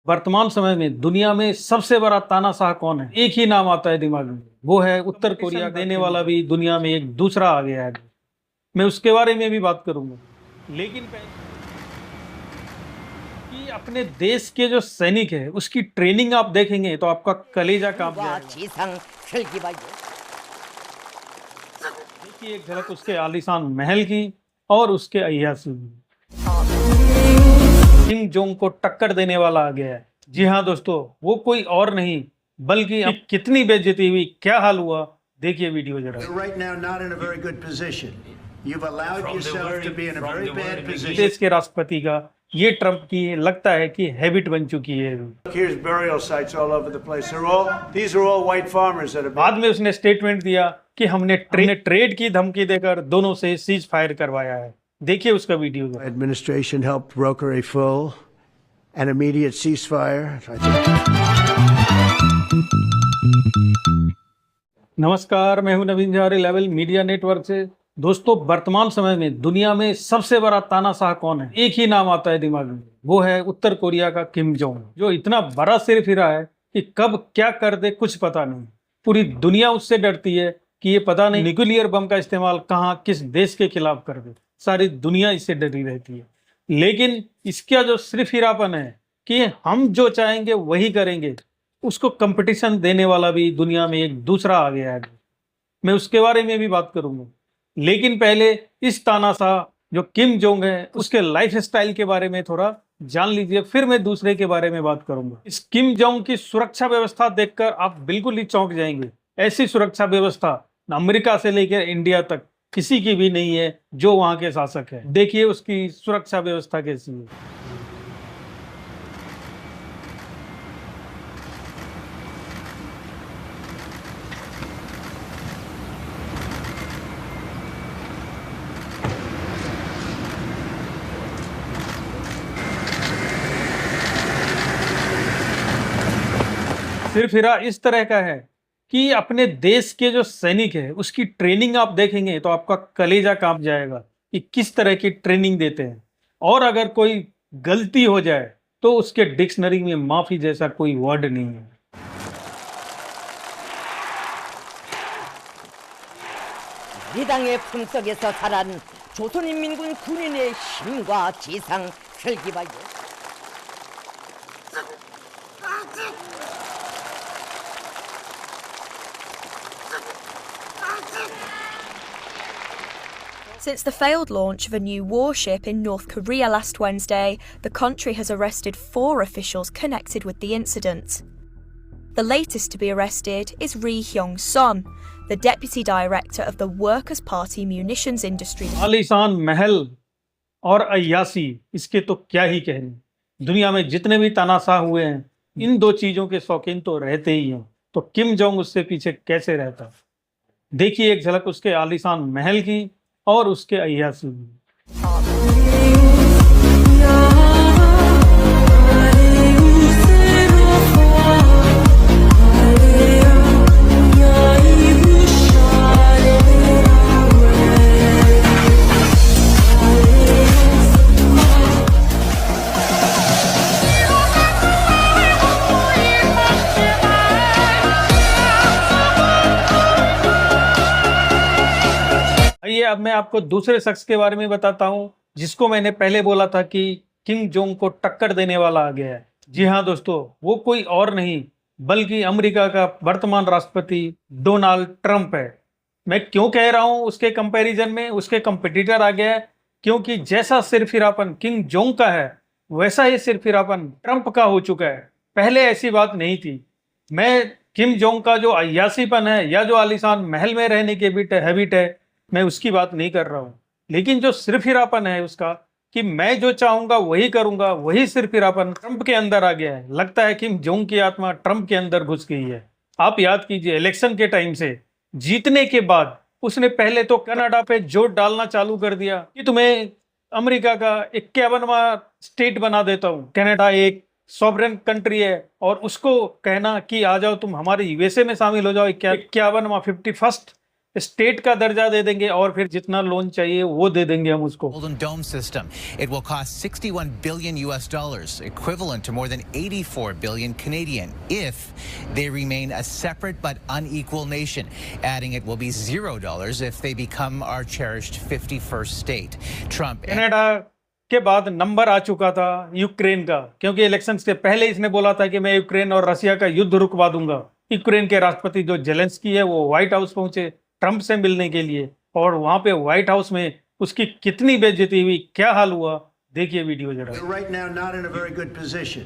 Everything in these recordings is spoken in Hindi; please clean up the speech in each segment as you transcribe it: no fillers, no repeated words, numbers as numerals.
वर्तमान समय में दुनिया में सबसे बड़ा तानाशाह कौन है? एक ही नाम आता है दिमाग में, वो है उत्तर कोरिया। देने वाला भी दुनिया में एक दूसरा आ गया है। मैं उसके बारे में भी बात करूंगा, लेकिन पहले कि अपने देश के जो सैनिक है उसकी ट्रेनिंग आप देखेंगे तो आपका कलेजा कांप जाएगा। देखिए एक झलक उसके आलीशान महल की और उसके अय्यासी की। किम जोंग को टक्कर देने वाला आ गया है। जी हाँ दोस्तों, वो कोई और नहीं बल्कि अब कितनी बेइज्जती हुई, क्या हाल हुआ, देखिए वीडियो जरा। देश के राष्ट्रपति का ये ट्रंप की लगता है कि हैबिट बन चुकी है। बाद में उसने स्टेटमेंट दिया कि हमने ट्रेड की धमकी देकर दोनों से सीज फायर करवाया है। देखिए उसका video. Administration helped broker a full and immediate ceasefire. नमस्कार, मैं हूं नवीन झारी, लेवल मीडिया नेटवर्क से। दोस्तों, वर्तमान समय में दुनिया में सबसे बड़ा तानाशाह कौन है? एक ही नाम आता है दिमाग में, वो है उत्तर कोरिया का किम जोंग, जो इतना बड़ा सिर फिरा है कि कब क्या कर दे कुछ पता नहीं। पूरी दुनिया उससे डरती है कि ये पता नहीं न्यूक्लियर बम का इस्तेमाल कहाँ किस देश के खिलाफ कर दे। सारी दुनिया इससे डरी रहती है। लेकिन इसका जो सिरफिरापन है कि हम जो चाहेंगे वही करेंगे, उसको कंपटीशन देने वाला भी दुनिया में एक दूसरा आ गया है। मैं उसके बारे में भी बात करूंगा, लेकिन पहले इस तानाशाह जो किम जोंग है उसके लाइफ स्टाइल के बारे में थोड़ा जान लीजिए, फिर मैं दूसरे के बारे में बात करूंगा। इस किम जोंग की सुरक्षा व्यवस्था देखकर आप बिल्कुल ही चौंक जाएंगे। ऐसी सुरक्षा व्यवस्था अमेरिका से लेकर इंडिया तक किसी की भी नहीं है जो वहां के शासक है। देखिए उसकी सुरक्षा व्यवस्था कैसी है। सिरफिरा इस तरह का है कि अपने देश के जो सैनिक है उसकी ट्रेनिंग आप देखेंगे तो आपका कलेजा कांप जाएगा कि किस तरह की ट्रेनिंग देते हैं। और अगर कोई गलती हो जाए तो उसके डिक्शनरी में माफी जैसा कोई वर्ड नहीं है। 리당의 품속에서 자란 조선인민군 군인의 힘과 지상 혈기와 Since the failed launch of a new warship in North Korea last Wednesday, the country has arrested 4 officials connected with the incident. The latest to be arrested is Ri Hyung-sun, the deputy director of the Workers' Party munitions industry. आलीशान महल और अय्यासी, इसके तो क्या ही कहने। दुनिया में जितने भी तानाशाह हुए हैं, इन दो चीजों के शौकीन तो रहते ही हैं। तो किम जोंग उससे पीछे कैसे रहता? देखिए एक झलक उसके आलीशान महल की और उसके अय्यासी की। अब मैं आपको दूसरे शख्स के बारे में बताता हूं जिसको मैंने पहले बोला था कि किम जोंग को टक्कर देने वाला आ गया है। जी हाँ दोस्तों, वो कोई और नहीं बल्कि अमेरिका का वर्तमान राष्ट्रपति डोनाल्ड ट्रंप है। मैं क्यों कह रहा हूं उसके कंपैरिजन में उसके कंपटीटर आ गया है, क्योंकि जैसा सिरफिरापन किम जोंग का है वैसा ही सिरफिरापन ट्रंप का हो चुका है। पहले ऐसी बात नहीं थी। मैं किम जोंग का जो अय्यासीपन है या जो आलीशान महल में रहने की हैबिट है, मैं उसकी बात नहीं कर रहा हूं। लेकिन जो सिरफिरापन है उसका कि मैं जो चाहूंगा वही करूंगा, वही सिरफिरापन ट्रंप के अंदर आ गया है। लगता है कि जोंग की आत्मा ट्रंप के अंदर घुस गई है। आप याद कीजिए, इलेक्शन के टाइम से जीतने के बाद उसने पहले तो कनाडा पे जोर डालना चालू कर दिया कि तुम्हें अमेरिका का 51वां स्टेट बना देता हूं। कनाडा एक सॉवरेन कंट्री है और उसको कहना कि आ जाओ तुम हमारे यूएसए में शामिल हो जाओ। 51वां 51st स्टेट का दर्जा दे देंगे और फिर जितना लोन चाहिए वो दे देंगे हम उसको। Golden Dome system. It will cost 61 billion US dollars, equivalent to more than 84 billion Canadian, if they remain a separate but unequal nation. Adding it will be $0 if they become our cherished 51st state. Trump Canada के बाद नंबर आ चुका था यूक्रेन का, क्योंकि इलेक्शन से पहले इसने बोला था कि मैं यूक्रेन और रशिया का युद्ध रुकवा दूंगा। यूक्रेन के राष्ट्रपति जो जेलेंस्की है वो व्हाइट हाउस पहुंचे ट्रंप से मिलने के लिए, और वहां पे व्हाइट हाउस में उसकी कितनी बेइज्जती हुई, क्या हाल हुआ, देखिए वीडियो जरा। You're right now not in a very good position.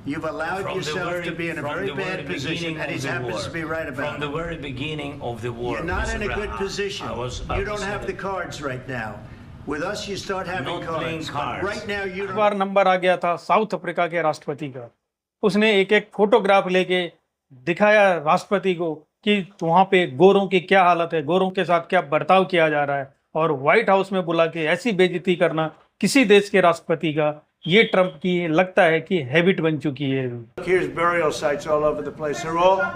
You've allowed yourself to be in a very bad position, and he happens to be right about From the it. very beginning of the war, You're not Mr. in a good Brown, position. I was about You to don't say have the that. cards right now. With us, you start having Not playing cards. But cards. right now, you एक don't. बार नंबर आ गया था साउथ अफ्रीका के राष्ट्रपति का। उसने एक एक फोटोग्राफ लेके दिखाया राष्ट्रपति को कि वहां पे गोरों की क्या हालत है, गोरों के साथ क्या बर्ताव किया जा रहा है, और व्हाइट हाउस में बुला के ऐसी बेइज्जती करना किसी देश के राष्ट्रपति का, ये ट्रंप की लगता है कि हैबिट बन चुकी है। Here's burial sites all over the place.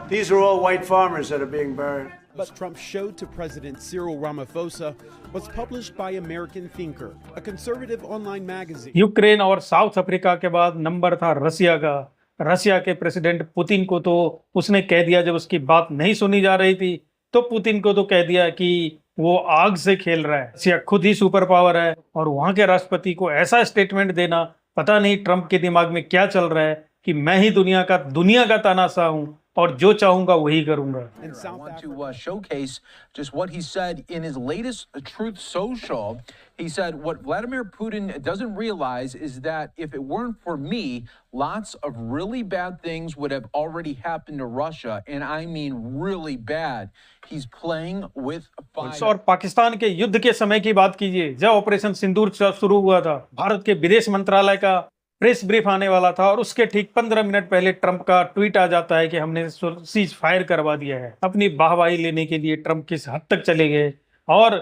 These are all white farmers that are being buried. But Trump showed to President Cyril Ramaphosa was published by American Thinker, a conservative online magazine. Ukraine और साउथ अफ्रीका के बाद नंबर था रसिया का। रसिया के प्रेसिडेंट पुतिन को तो उसने कह दिया, जब उसकी बात नहीं सुनी जा रही थी तो पुतिन को तो कह दिया कि वो आग से खेल रहा है, रसिया खुद ही सुपर पावर है। और वहां के राष्ट्रपति को ऐसा स्टेटमेंट देना, पता नहीं ट्रंप के दिमाग में क्या चल रहा है कि मैं ही दुनिया का तानाशाह हूं और जो चाहूंगा वही करूंगा। In I South want Africa, to showcase just what he said in his latest Truth Social. He said, what Vladimir Putin doesn't realize is that if it weren't for me, lots of really bad things would have already happened to Russia. And I mean really bad. He's playing with fire. और पाकिस्तान के युद्ध के समय की बात कीजिए, जब ऑपरेशन सिंदूर शुरू हुआ था, भारत के विदेश मंत्रालय का प्रेस ब्रीफ आने वाला था और उसके ठीक 15 मिनट पहले ट्रंप का ट्वीट आ जाता है कि हमने सीज फायर करवा दिया है। अपनी वाहवाही लेने के लिए ट्रंप किस हद तक चले गए, और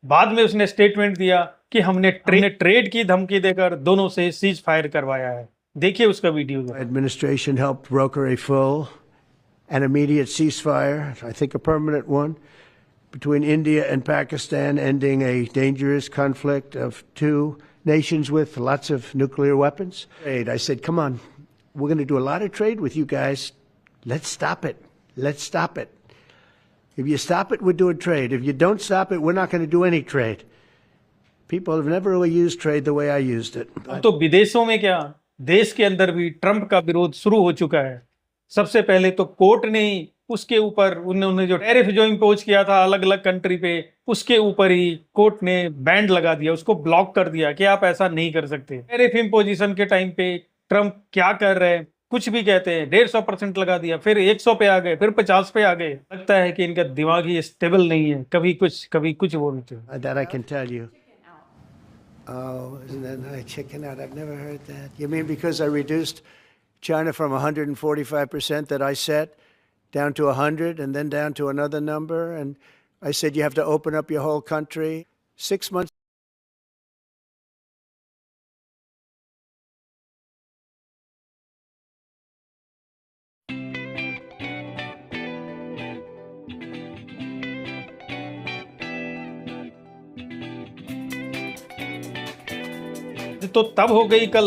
बाद में उसने स्टेटमेंट दिया कि हमने ट्रेड की धमकी देकर दोनों से सीज फायर करवाया है। देखिए उसका video. Administration helped broker a full and immediate ceasefire, I think a permanent one, between India and Pakistan, ending a dangerous conflict of two nations with lots of nuclear weapons. I said, come on, we're going to do a lot of trade with you guys. Let's stop it. Let's stop it. If you stop it, we're doing trade. If you don't stop it, we're not going to do any trade. People have never really used trade the way I used it. अब तो विदेशों में क्या, देश के अंदर भी ट्रंप का विरोध शुरू हो चुका है। सबसे पहले तो कोर्ट ने ही उसके ऊपर उन्होंने जो टैरिफ जो इम्पोज किया था अलग अलग कंट्री पे, उसके ऊपर ही कोर्ट ने बैंड लगा दिया, उसको ब्लॉक कर दिया कि आप ऐसा नहीं कर सकते। टैरिफ इम्पोजिशन के टाइम पे ट्रंप क्या कर रहे हैं, कुछ भी कहते हैं, 150% लगा दिया, फिर 100 पे आ गए, फिर 50 पे आ गए। लगता है कि इनका दिमाग ही स्टेबल नहीं है, कभी कुछ बोलते हैं। That I can tell you. Oh, isn't that nice? Chicken out. I've never heard that. You mean because I reduced China from 145% that I set down to 100 and then down to another number? And I said you have to open up your whole country. 6 months. तो तब हो गई कल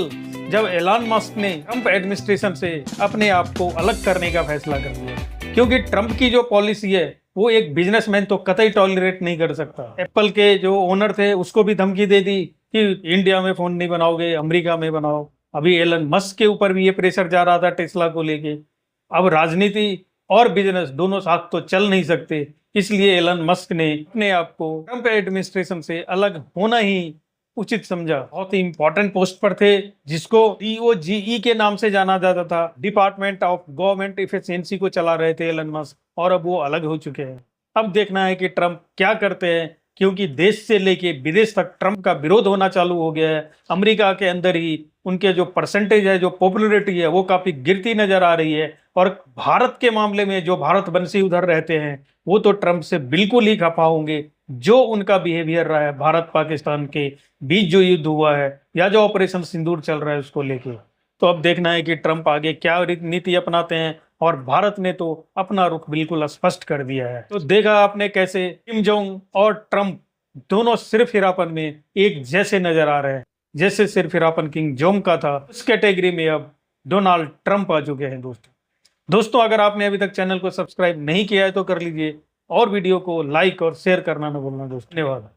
जब एलन मस्क ने ट्रंप एडमिनिस्ट्रेशन से अपने आप को अलग करने का फैसला कर लिया, क्योंकि ट्रंप की जो पॉलिसी है वो एक बिजनेसमैन तो कतई टॉलरेट नहीं कर सकता। एप्पल के जो ओनर थे उसको भी धमकी दे दी कि इंडिया में फोन नहीं बनाओगे, अमेरिका में बनाओ। अभी एलन मस्क के ऊपर भी ये प्रेशर जा रहा था टेस्ला को लेके। अब राजनीति और बिजनेस दोनों साथ तो चल नहीं सकते, इसलिए एलन मस्क ने अपने आप को ट्रंप एडमिनिस्ट्रेशन से अलग होना ही उचित समझा। बहुत ही इंपॉर्टेंट पोस्ट पर थे, जिसको DOGE के नाम से जाना जाता था, डिपार्टमेंट ऑफ गवर्नमेंट इफिशिएंसी को चला रहे थे एलन मस्क, और अब वो अलग हो चुके हैं। अब देखना है कि ट्रंप क्या करते हैं, क्योंकि देश से लेके विदेश तक ट्रंप का विरोध होना चालू हो गया है। अमेरिका के अंदर ही उनके जो परसेंटेज है, जो पॉपुलैरिटी है, वो काफी गिरती नजर आ रही है। और भारत के मामले में जो भारतवंशी उधर रहते हैं वो तो ट्रंप से बिल्कुल ही खफा होंगे। जो उनका बिहेवियर रहा है भारत पाकिस्तान के बीच जो युद्ध हुआ है या जो ऑपरेशन सिंदूर चल रहा है उसको लेके, तो अब देखना है कि ट्रंप आगे क्या नीति अपनाते हैं और भारत ने तो अपना रुख बिल्कुल स्पष्ट कर दिया है। तो देखा आपने कैसे किम जोंग और ट्रंप दोनों सिर्फ हिरापन में एक जैसे नजर आ रहे हैं। जैसे सिर्फ हिरापन किम जोंग का था, उस कैटेगरी में अब डोनाल्ड ट्रंप आ चुके हैं। दोस्तों अगर आपने अभी तक चैनल को सब्सक्राइब नहीं किया है तो कर लीजिए और वीडियो को लाइक और शेयर करना न भूलना दोस्तों। धन्यवाद।